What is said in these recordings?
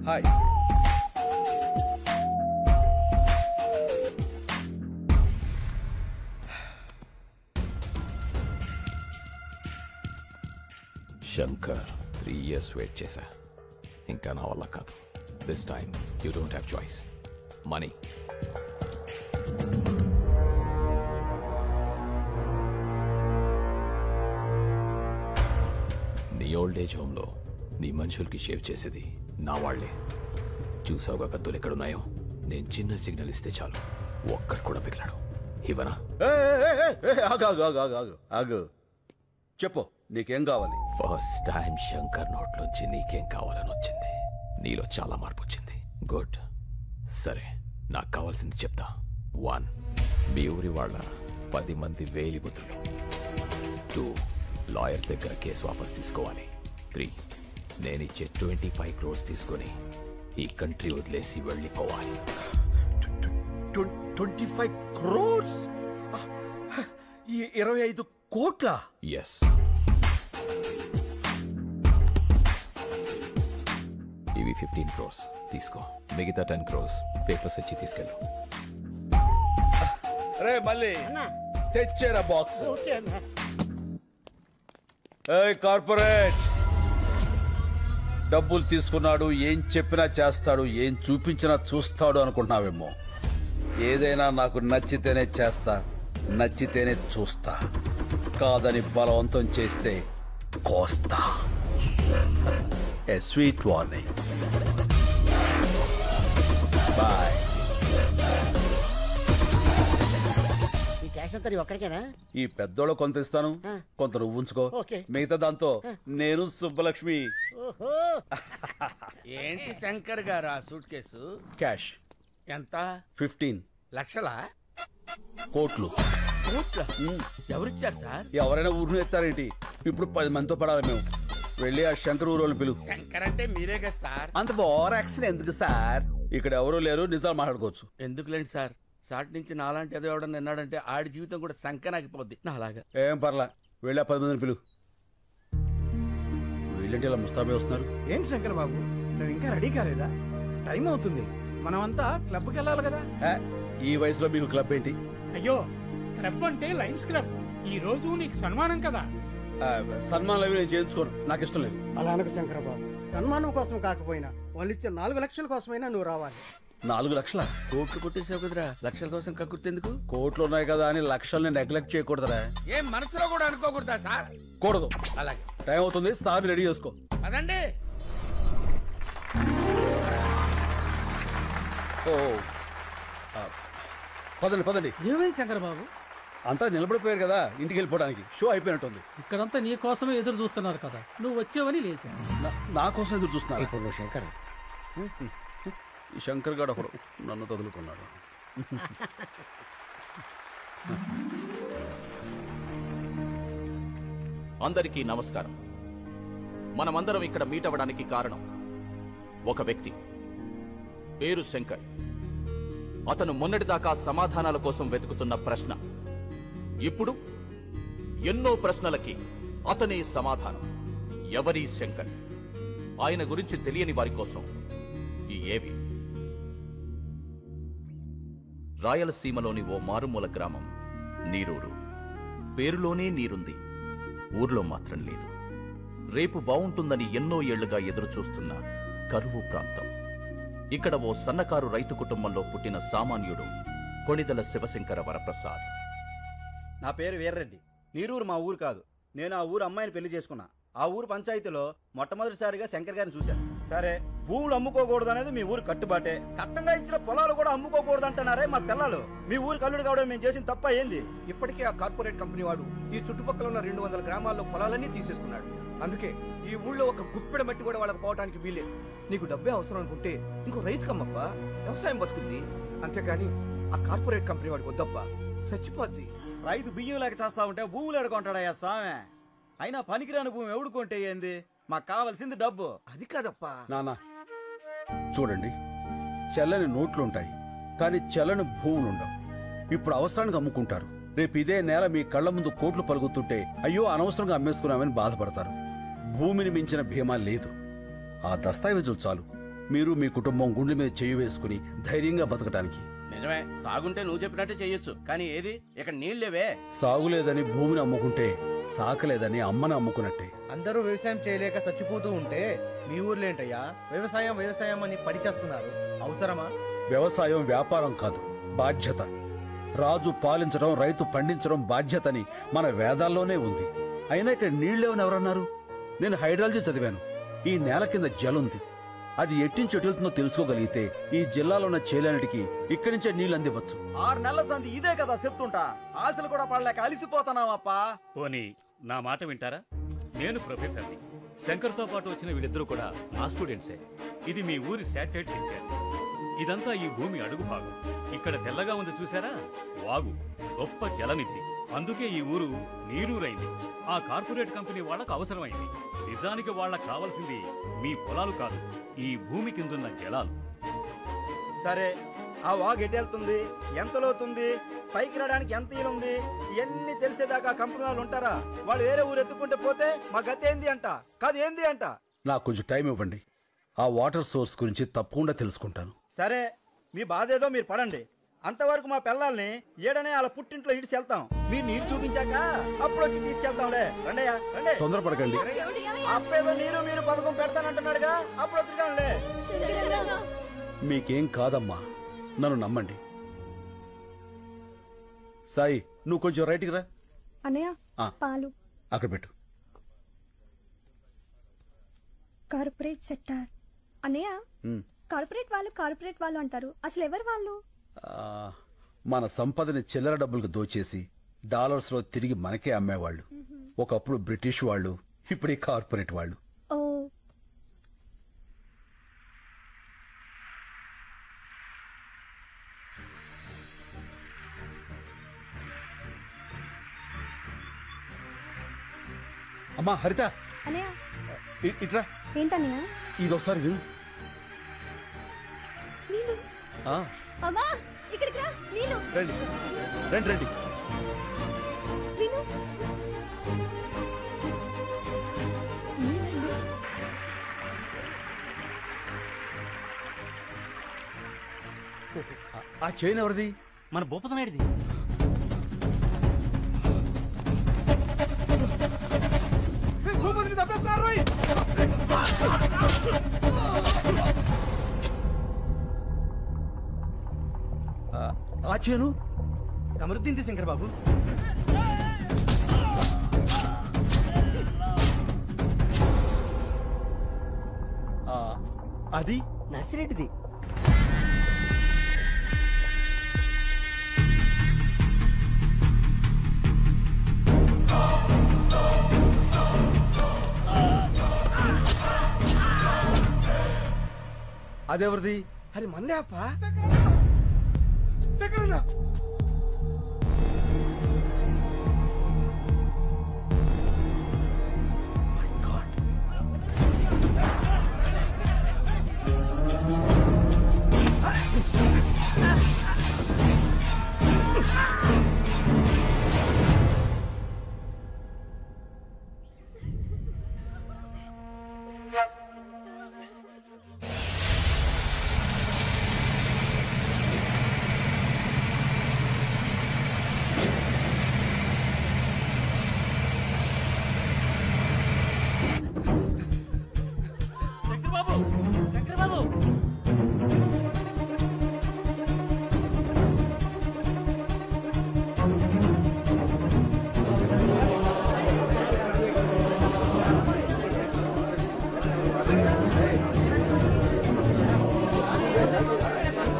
Hi. Shankar 3 years wait చేశా. ఇంకా నా వల్ల కాదు. This time you don't have choice. Money. నీ ఓల్డ్ ఏజ్ హోమ్లో నీ మనుషులకి షేవ్ చేసేది నా వాళ్లే. చూసావుగా కత్తులు ఎక్కడున్నాయో? నేను చిన్న సిగ్నల్ ఇస్తే చాలు, ఒక్కడు కూడా పిగిలాడు. ఇవనా? ఆగు, చెప్పు, నీకేం కావాలి? ఫస్ట్ టైం శంకర్ నోట్లోంచి నీకేం కావాలని వచ్చింది. నీలో చాలా మార్పు వచ్చింది. గుడ్. సరే, నాకు కావాల్సింది చెప్తా. 1, మీ ఊరి వాళ్ళ 10 మంది వేలిబుద్ధులు. 2, లాయర్ దగ్గర కేసు వాపస్ తీసుకోవాలి. 3, నేనిచ్చే 25 crores తీసుకొని ఈ కంట్రీ వదిలేసి వెళ్ళిపోవాలి. 25 crores? 25 కోట్ల? ఎస్. ఇవి 15 crores తీసుకో. మిగతా 10 crores పేపర్స్ వచ్చి తీసుకెళ్ళు. రే మళ్ళీ తెచ్చేరా బాక్స్. కార్పొరేట్ డబ్బులు తీసుకున్నాడు, ఏం చెప్పినా చేస్తాడు, ఏం చూపించినా చూస్తాడు అనుకుంటున్నావేమో. ఏదైనా నాకు నచ్చితేనే చేస్తా, నచ్చితేనే చూస్తా. కాదని బలవంతం చేస్తే కోస్తా. ఏ స్వీట్ వార్నింగ్. బాయ్. ఈ పెద్దోళ్ళ కొంత ఇస్తాను, కొంత నువ్వు ఉంచుకో. మిగతా దాంతో నేను సుబ్బలక్ష్మి. ఏంటి శంకర్ గారు ఆ సూట్ కేసు? క్యాష్. ఎంత? 15 లక్షలా? కోట్లు. ఎవరిచ్చారు సార్? ఎవరైనా ఊరిని ఎత్తారేంటి? ఇప్పుడు 10 మందితో పడాలి మేము. వెళ్ళి ఆ శంకర్ ఊరోళ్ళు పిలు. శంకర్ అంటే మీరే కదా సార్. అంత ఓవర్ యాక్షన్ ఎందుకు సార్? ఇక్కడ ఎవరు లేరు, నిజాలు మాట్లాడుకోవచ్చు. ఎందుకులేండి సార్, సాటి నుంచి నాలాంటి ఏదో ఎవడన్నా విన్నాడంటే ఆడి జీవితం కూడా సంకనాగిపోద్ది. నాలాగా. ఏం పర్లా, వెళ్ళి ఆ 10 మందిని పిలు. వీళ్ళంటే ఇలా ముస్తాబే వస్తున్నారు. ఏంటి శంకర్ బాబు, నువ్వు ఇంకా రెడీ కాలేదా? టైం అవుతుంది, మనమంతా క్లబ్కి వెళ్ళాలి కదా. ఈ వయసులో మీకు క్లబ్ ఏంటి? అయ్యో, క్లబ్ అంటే లయన్స్ క్లబ్. ఈ రోజు నీకు సన్మానం కదా. సన్మానం అవి నేను చేయించుకోను, నాకు ఇష్టం లేదు. అలా అనకు శంకర్ బాబు, సన్మానం కోసం కాకపోయినా వాళ్ళు ఇచ్చే 4 లక్షల కోసమైనా నువ్వు రావాలి. 4 లక్షల? కోట్లు కొట్టేసావు కదరా, లక్షల కోసం కక్కుర్తెందుకు? కోట్లు ఉన్నాయి కదా అని లక్షల్ని నెగ్లెక్ట్ చేయకూడదురా. ఏం మనసులో కూడా అనుకోకూడదా సార్? కూడదు. అలాగే. టైం అవుతుంది, సార్ రెడీ చేసుకో. అదండి. పదండి పదండి. ఏమైంది శంకర్ బాబు? అంతా నిలబడిపోయారు కదా, ఇంటికి వెళ్ళిపోవడానికి. షో అయిపోయినట్టుంది. ఇక్కడంతా నీ కోసమే ఎదురు చూస్తున్నారు కదా, నువ్వు వచ్చావని లేచా. నా కోసం ఎదురు చూస్తున్నా. ఇప్పుడు నువ్వు శంకర్. ఈ శంకర్ గారు ఒకడు నన్ను తగులుకున్నాడు. అందరికీ నమస్కారం. మనమందరం ఇక్కడ మీట్ అవ్వడానికి కారణం ఒక వ్యక్తి, పేరు శంకర్. అతను మొన్నటిదాకా సమాధానాల కోసం వెతుకుతున్న ప్రశ్న, ఇప్పుడు ఎన్నో ప్రశ్నలకి అతనే సమాధానం. ఎవరి శంకర్? ఆయన గురించి తెలియని వారి కోసం ఈ ఏవి. రాయలసీమలోని ఓ మారుమూల గ్రామం నీరూరు. పేరులోనే నీరుంది, ఊర్లో మాత్రం లేదు. రేపు బావుంటుందని ఎన్నో ఏళ్లుగా ఎదురుచూస్తున్న కరువు ప్రాంతం. ఇక్కడ ఓ సన్నకారు రైతు కుటుంబంలో పుట్టిన సామాన్యుడు కొణిదల శివశంకర వరప్రసాద్. నా పేరు వీర్రెడ్డి. నీరూరు మా ఊరు కాదు. నేను ఆ ఊరు అమ్మాయిని పెళ్లి చేసుకున్నా. ఆ ఊరు పంచాయతీలో మొట్టమొదటిసారిగా శంకర్ గారిని చూశాను. సరే, భూములు అమ్ముకోకూడదు అనేది మీ ఊరు కట్టుబాటే. కట్టంగా ఇచ్చిన పొలాలు కూడా అమ్ముకోకూడదు అంటున్నారే మా పిల్లలు. మీ ఊరు కల్లుడు కావడం మేము చేసిన తప్ప ఏంది? ఇప్పటికే ఆ కార్పొరేట్ కంపెనీ వాడు ఈ చుట్టుపక్కల ఉన్న 200 గ్రామాల్లో పొలాలన్నీ తీసేసుకున్నాడు. అందుకే ఈ ఊళ్ళో ఒక గుప్పెడ మట్టి కూడా వాళ్ళకి పోవడానికి వీలేదు. నీకు డబ్బే అవసరం అనుకుంటే ఇంకో రైతు కమ్మప్పా, వ్యవసాయం బతుకుద్ది. అంతేగాని ఆ కార్పొరేట్ కంపెనీ వాడికి వద్దప్పా, చచ్చిపోద్ది. రైతు బియ్యం లేక చేస్తా ఉంటే భూములు ఎడుకుంటాడయ్యా స్వామి. అయినా పనికిరాని భూమి ఎవడుకుంటే ఏంది? మాకు కావాల్సింది డబ్బు. అది కాదప్పా. నానా చూడండి, చెల్లని నోట్లుంటాయి కానీ చెల్లని భూములుండవు. ఇప్పుడు అవసరానికి అమ్ముకుంటారు. రేపు ఇదే నేల మీ కళ్ల ముందు కోట్లు పలుకుతుంటే అయ్యో అనవసరంగా అమ్మేసుకున్నామని బాధపడతారు. భూమిని మించిన భీమా లేదు. ఆ దస్తావేజులు చాలు, మీరు మీ కుటుంబం గుండె మీద చెయ్యి వేసుకుని ధైర్యంగా బతకటానికి. నిజమే, సాగుంటే నువ్వు చెప్పినట్టే చెయ్యొచ్చు, కానీ ఏది ఇక్కడ నీళ్ళేవే. సాగులేదని భూమిని అమ్ముకుంటే సాకలేదని అమ్మని అమ్ముకున్నట్టే. అందరూ వ్యవసాయం చేయలేక చచ్చిపోతూ ఉంటే మీ ఊర్లో ఏంటయ్యా వ్యవసాయం వ్యవసాయం అని పడిచేస్తున్నారు? అవసరమా? వ్యవసాయం వ్యాపారం కాదు, బాధ్యత. రాజు పాలించడం, రైతు పండించడం బాధ్యతని మన వేదాల్లోనే ఉంది. అయినా ఇక్కడ నీళ్ళేవని ఎవరన్నారు? నేను హైడ్రాలజీ చదివాను. ఈ నేల కింద జలుంది, అది ఎట్టించి ఎటుతుందో తెలుసుకోగలిగితే ఈ జిల్లాలో ఉన్న చేలన్నిటికీ ఇక్కడి నుంచే నీళ్ళు అందివచ్చు. 6 నెలల సంధి ఇదే కదా చెప్తుంటా. ఆశలు కూడా పడలేక అలిసిపోతున్నావప్పా. పోనీ నా మాట వింటారా? నేను ప్రొఫెసర్ని. శంకర్తో పాటు వచ్చిన వీళ్ళిద్దరూ కూడా నా స్టూడెంట్సే. ఇది మీ ఊరి శాటిలైట్ పిక్చర్. ఇదంతా ఈ భూమి అడుగు భాగం. ఇక్కడ తెల్లగా ఉంది చూసారా? వాగు, గొప్ప జలనిధి. అందుకే ఈ ఊరు నీరూరైంది. ఆ కార్పొరేట్ కంపెనీ వాళ్ళకు అవసరమైంది. నిజానికి వాళ్ళకు కావాల్సింది మీ పొలాలు కాదు, ఈ భూమి కిందున్న జలాలు. సరే, ఆ వాగు ఎటెళ్తుంది, ఎంత లోతుంది, పైకి రావడానికి ఎంత ఈలుంది, ఇవన్నీ తెలిసేదాకా కంపెనీ వాళ్ళు ఉంటారా? వాళ్ళు వేరే ఊరు ఎత్తుకుంటే పోతే మా గతి ఏంది అంట, కాదు ఏంది అంట. నాకు కొంచెం టైం ఇవ్వండి, ఆ వాటర్ సోర్స్ గురించి తప్పకుండా తెలుసుకుంటాను. సరే, మీ బాధ ఏదో మీరు పడండి. అంతవరకు మా పిల్లల్ని ఏడనే వాళ్ళ పుట్టింట్లో ఇడిచి వెళ్తాం. మీరు నీరు చూపించాక అప్పుడు వచ్చి తీసుకెళ్తాంలే. రండయ్యా రండి, తొందరపడకండి. అప్పేదో నీరు మీరు పథకం పెడతానంటున్నాడుగా, అప్పుడు వద్దుగానే. మీకేం కాదమ్మా, నన్ను నమ్మండి. సాయి, నువ్వు కొంచెం రైట్కి రా. అన్నయ్య, పాలు అక్కడ పెట్టు. Corporate sector. అన్నయ్య, కార్పొరేట్ వాళ్ళు అంటారు, అసలు ఎవరు వాళ్ళు? మన సంపదని చిల్లర డబ్బులకు దోచేసి డాలర్స్ లో తిరిగి మనకే అమ్మేవాళ్ళు. ఒకప్పుడు బ్రిటిష్ వాళ్ళు, ఇప్పుడు ఈ కార్పొరేట్ వాళ్ళు. ఓ, అమ్మా హరిత, అన్నయ్య. ఇట్రా. ఏంటన్నయ్య? ఇదొకసారి విను. నీళ్ళు. అమ్మా, ఇక్కడికి రా. నీళ్ళు. రండి రండి రండి. విను. ఆ చైన్ ఎవరిది? మన భూపతనాయుడిది. ఆ చేను కమరుద్దీన్ శంకర్ బాబు. అది నర్సిరెడ్డిది. అదెవరిది? అది మందే అప్ప.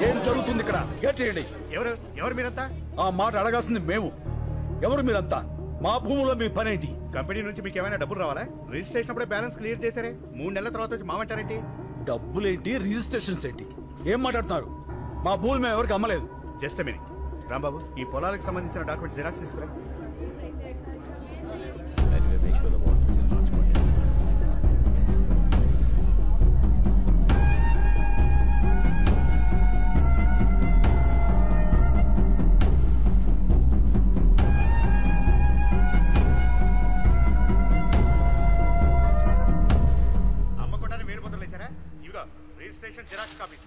ఏం జరుగుతుంది ఇక్కడ? గేట్ చేయండి. ఎవరు మీరంతా? ఆ మాట అడగాల్సింది మేము. ఎవరు మీరంతా? మా భూములో మీ పనేంటి? కంపెనీ నుంచి మీకు ఏమైనా డబ్బులు రావాలా? రిజిస్ట్రేషన్ అప్పుడే బ్యాలెన్స్ క్లియర్ చేశారే, 3 నెలల తర్వాత వచ్చి మామంటారేంటి? డబ్బులేంటి, రిజిస్ట్రేషన్స్ ఏంటి, ఏం మాట్లాడుతున్నారు? మా భూములు మేము ఎవరికి అమ్మలేదు. జస్ట్ మినిట్ రాంబాబు, ఈ పొలాలకు సంబంధించిన డాక్యుమెంట్స్ జిరాక్స్ తీసుకురా. అమ్మకుండానే వేరు ముద్రలు వేశారా? ఇవిగో రిజిస్ట్రేషన్ ఆఫీస్.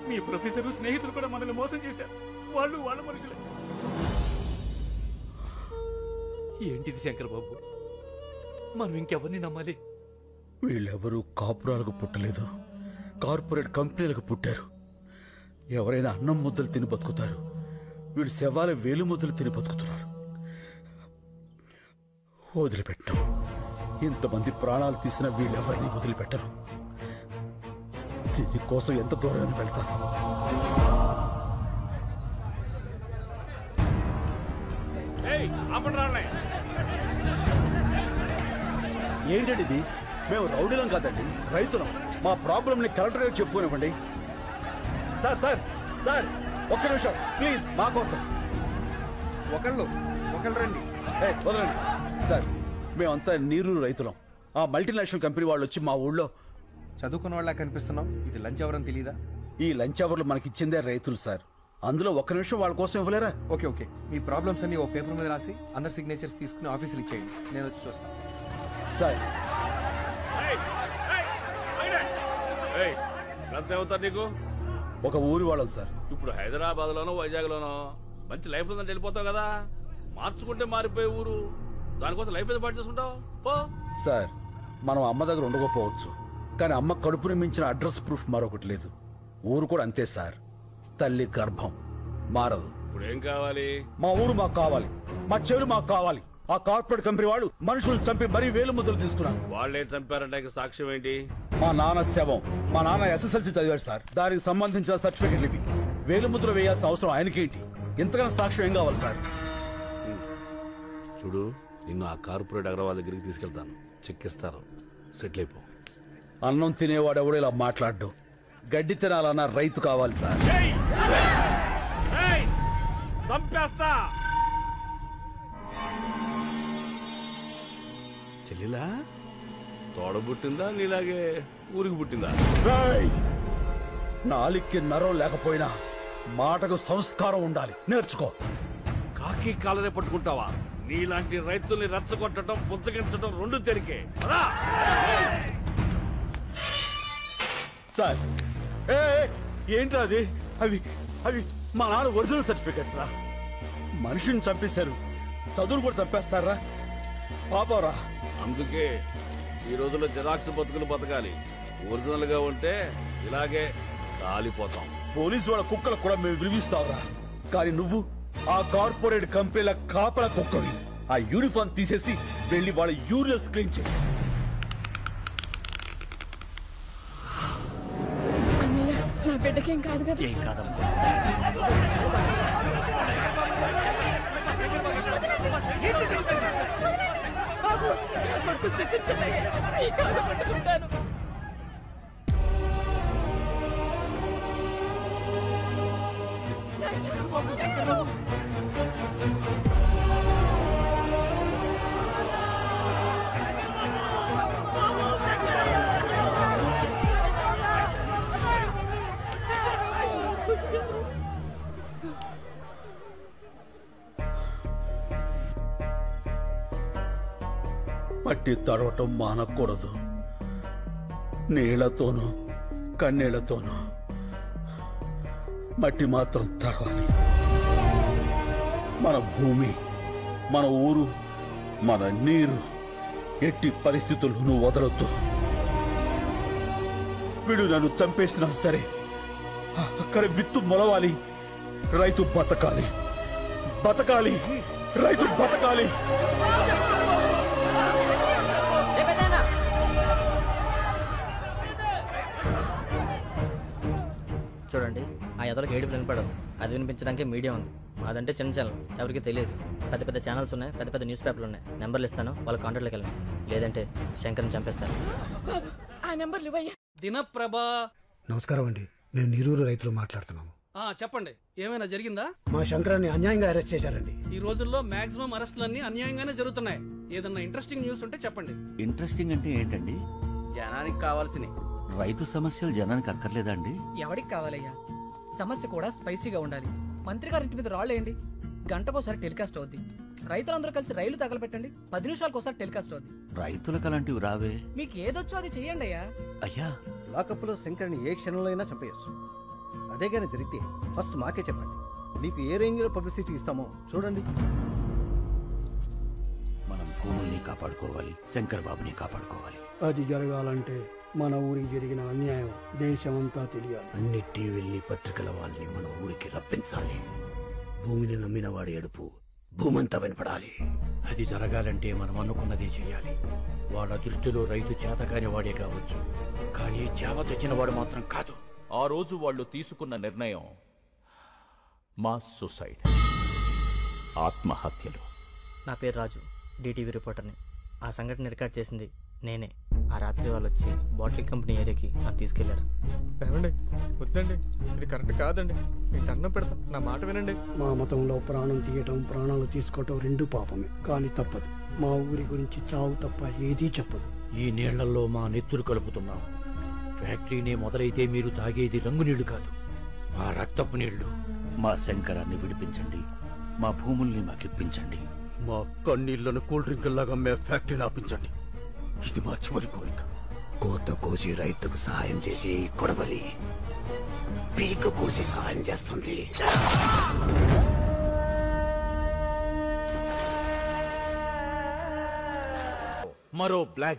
మీ ప్రొఫెసరు స్నేహితులు కూడా మనల్ని మోసం చేశారు. వాళ్ళు వాళ్ళ మనుషులే. ఏంటిది శంకర్ బాబు, మనం ఇంకెవరిని నమ్మాలి? వీళ్ళెవరూ కాపురాలకు పుట్టలేదు, కార్పొరేట్ కంపెనీలకు పుట్టారు. ఎవరైనా అన్నం ముద్దలు తిని బతుకుతారు, వీళ్ళు శవాల వేలు ముద్దలు తిని బతుకుతున్నారు. వదిలిపెట్టం. ఇంతమంది ప్రాణాలు తీసిన వీళ్ళెవరిని వదిలిపెట్టరు. దీనికోసం ఎంత దూరం వెళ్తా. ఏంటండి ఇది? మేము రౌడీలం కాదండి, రైతులం. మా ప్రాబ్లంని కలెక్టర్ గారికి చెప్పుకోనివ్వండి. సార్ సార్ సార్ ఒక్క నిమిషం ప్లీజ్, మా కోసం ఒకళ్ళు రండి. వదలండి సార్. మేమంతా నీరు రైతులం. ఆ మల్టీనేషనల్ కంపెనీ వాళ్ళు వచ్చి మా ఊళ్ళో చదువుకున్న వాళ్ళ కనిపిస్తున్నాం. ఇది లంచ్ అవర్ అని తెలీదా? ఈ లంచ్ అవర్లు మనకిచ్చిందే రైతులు సార్. అందులో ఒక్క నిమిషం వాళ్ళ కోసం ఇవ్వలేరా? ఓకే, మీ ప్రాబ్లమ్స్ అన్ని ఓ పేపర్ మీద రాసి అందరి సిగ్నేచర్స్ తీసుకుని ఆఫీసులు ఇచ్చేయండి. నేను వచ్చి చూస్తాను. సార్ అవుతారు నీకు? ఒక ఊరి వాళ్ళం సార్. ఇప్పుడు హైదరాబాద్ లోనో వైజాగ్ లోనో మంచి లైఫ్ ఉందని వెళ్ళిపోతావు కదా. మార్చుకుంటే మారిపోయే ఊరు, దానికోసం లైఫ్ ఏదో పాటు చేసుకుంటావు. సార్ మనం అమ్మ దగ్గర ఉండకపోవచ్చు, కానీ అమ్మ కడుపుని మించిన అడ్రస్ ప్రూఫ్ మరొకటి లేదు. ఊరు కూడా అంతే సార్, తల్లి గర్భం మారదు. ఇప్పుడు ఏం కావాలి? మా ఊరు మాకు కావాలి, మా చెవులు మాకు కావాలి. ఆ కార్పొరేట్ కంపెనీ వాళ్ళు మనుషులు చంపి మరీ వేలు ముద్దలు తీసుకున్నారు. వాళ్ళే చంపారంటే సాక్ష్యం ఏంటి? మా నాన్న శవం. మా నాన్న SSLC చదివాడు సార్, దానికి సంబంధించిన సర్టిఫికెట్లు ఇవి. వేలు ముద్ర వేయాల్సిన అవసరం ఆయనకేంటి? ఇంతకన్నా సాక్ష్యం ఏం కావాలి సార్? చూడు, నిన్ను ఆ కార్పొరేట్ అగ్రవాల్ దగ్గరికి తీసుకెళ్తాను, చెక్కిస్తారు, సెటిల్ అయిపో. అన్నం తినేవాడు ఎవడో ఇలా మాట్లాడ్డు. గడ్డి తినాలన్న రైతు కావాలి సార్. చంపేస్తా. చెల్లిలా తోడబుట్టిందా నీలాగే ఊరికి పుట్టిందా? నాలిక్కి నరం లేకపోయినా మాటకు సంస్కారం ఉండాలి, నేర్చుకో. కాకి కాలనే పట్టుకుంటావా? నీలాంటి రైతుల్ని రెచ్చగొట్టడం, బుజ్జగించడం రెండు తెరికే. సార్ ఏంట్రా అది? అవి అవి మా నాన్న ఒరిజినల్ సర్టిఫికెట్స్ రా. మనిషిని చంపేశారు, చదువులు కూడా చంపేస్తారా? పాపరా. అందుకే ఈ రోజుల్లో జిరాక్స్ బతుకులు బతకాలి. ఒరిజినల్ గా ఉంటే ఇలాగే కాలిపోతాం. పోలీసు వాళ్ళ కుక్కలకు కూడా మేము విలువిస్తావురా, కానీ నువ్వు ఆ కార్పొరేట్ కంపెనీల కాపల కుక్కవి. ఆ యూనిఫామ్ తీసేసి వెళ్ళి వాళ్ళ యూరియస్ క్లీన్ చేసి. నా బిడ్డకేం కాదు కదా? ఏం కాదమ్మా. బాబు, నా కొడుకు చికిత్స పట్టుకుంటాను. మట్టి తడవటం మానకూడదు. నీళ్లతోనూ కన్నీళ్లతోనూ మట్టి మాత్రం తడవాలి. మన భూమి, మన ఊరు, మన నీరు ఎట్టి పరిస్థితుల్లోనూ వదలొద్దు. వీడు నన్ను చంపేసినా సరే అక్కడ విత్తు మొలవాలి, రైతు బతకాలి, బతకాలి, రైతు బతకాలి. చూడండి, ఆ ఎదలకు ఏడుపు వినపడదు. అది వినిపించడానికి మీడియా ఉంది. అదంటే చిన్న ఛానల్, ఎవరికి తెలియదు. పెద్ద పెద్ద ఛానల్స్ ఉన్నాయి, పెద్ద పెద్ద న్యూస్ పేపర్లు ఉన్నాయి. నెంబర్లు ఇస్తాను, వాళ్ళ కాంటాక్ట్లోకి వెళ్ళండి. లేదంటే శంకర్ని చంపేస్తాను. ఆ నెంబర్లు ఇవ్వయ్యా. దినప్రభా. నమస్కారం అండి, నేను నీరూరు రైతులు మాట్లాడుతున్నాను. చెప్పండి, ఏమైనా జరిగిందా? మా శంకరాన్ని అన్యాయంగా అరెస్ట్ చేశారండి. ఈ రోజుల్లో మాక్సిమం అరెస్టులన్నీ అన్యాయంగానే జరుగుతున్నాయి. ఏదన్నా ఇంట్రెస్టింగ్ న్యూస్ ఉంటే చెప్పండి. ఇంట్రెస్టింగ్ అంటే ఏంటండి? జనానికి కావాల్సినవి. రైతు సమస్యలు జనానికి అక్కర్లేదా అండి? ఎవరికి కావాలయ్యా? సమస్య కూడా స్పైసీగా ఉండాలి. మంత్రి గారి ఇంటి మీద రాళ్ళేయండి, గంటకోసారి టెలికాస్ట్ అవుద్ది. రైతులందరూ కలిసి రైలు తగలబెట్టండి, 10 నిమిషాలకోసారి టెలికాస్ట్ అవుద్ది. రైతులకు అలాంటివి రావే. మీకు ఏదొచ్చో అది చెయ్యండి అయ్యా. అయ్యా, లాకప్లో శంకర్ని ఏ క్షణంలో అయినా చంపేయచ్చు. అదే కానీ జరిగితే ఫస్ట్ మాకే చెప్పండి. మీకు ఏ రేంజ్లో పబ్లిసిటీ ఇస్తామో చూడండి. మనం భూముల్ని కాపాడుకోవాలి, శంకర్ బాబుని కాపాడుకోవాలి. అది జరగాలంటే మన ఊరికి జరిగిన అన్యాయం దేశమంతా తెలియాలి. అన్ని టీవీల్ని, పత్రికల వాళ్ళని మన ఊరికి రప్పించాలి. భూమిని నమ్మిన వాడి ఏడుపు భూమంతా వినపడాలి. అది జరగాలంటే మనం అనుకున్నదే చేయాలి. వాళ్ళ దృష్టిలో రైతు చేతకాని వాడే కావచ్చు, కానీ చేవ తెచ్చిన వాడు మాత్రం కాదు. ఆ రోజు వాళ్ళు తీసుకున్న నిర్ణయం మాస్ సూసైడ్, ఆత్మహత్యలు. నా పేరు రాజు, డిటీవీ రిపోర్టర్ని. ఆ సంఘటన రికార్డ్ చేసింది నేనే. ఆ రాత్రి వాళ్ళు వచ్చి బాటిలింగ్ కంపెనీ ఏరియాకి నాకు తీసుకెళ్లారు. ఏమండి, వద్దండి, ఇది కరెక్ట్ కాదండి. మీకు దండం పెడతా, నా మాట వినండి. మా మతంలో ప్రాణం తీయటం, ప్రాణాలు తీసుకోవటం రెండు పాపమే, కానీ తప్పదు. మా ఊరి గురించి చావు తప్ప ఏదీ చెప్పదు. ఈ నీళ్లలో మా నెత్తురు కలుపుతున్నాం. ఫ్యాక్టరీనే మొదలైతే మీరు తాగేది రంగు నీళ్లు కాదు, మా రక్తపు నీళ్లు. మా శంకరాన్ని విడిపించండి, మా భూముల్ని మాకిప్పించండి. మా కన్నీళ్లను కూల్ డ్రింకుల్లాగా మే ఫ్యాక్టరీని ఆపించండి. ఇది మా చివరి కోరిక. కోత కోసి రైతుకు సహాయం చేసి కొడవలి పీక కోసి సహాయం చేస్తుంది. మరో బ్లాక్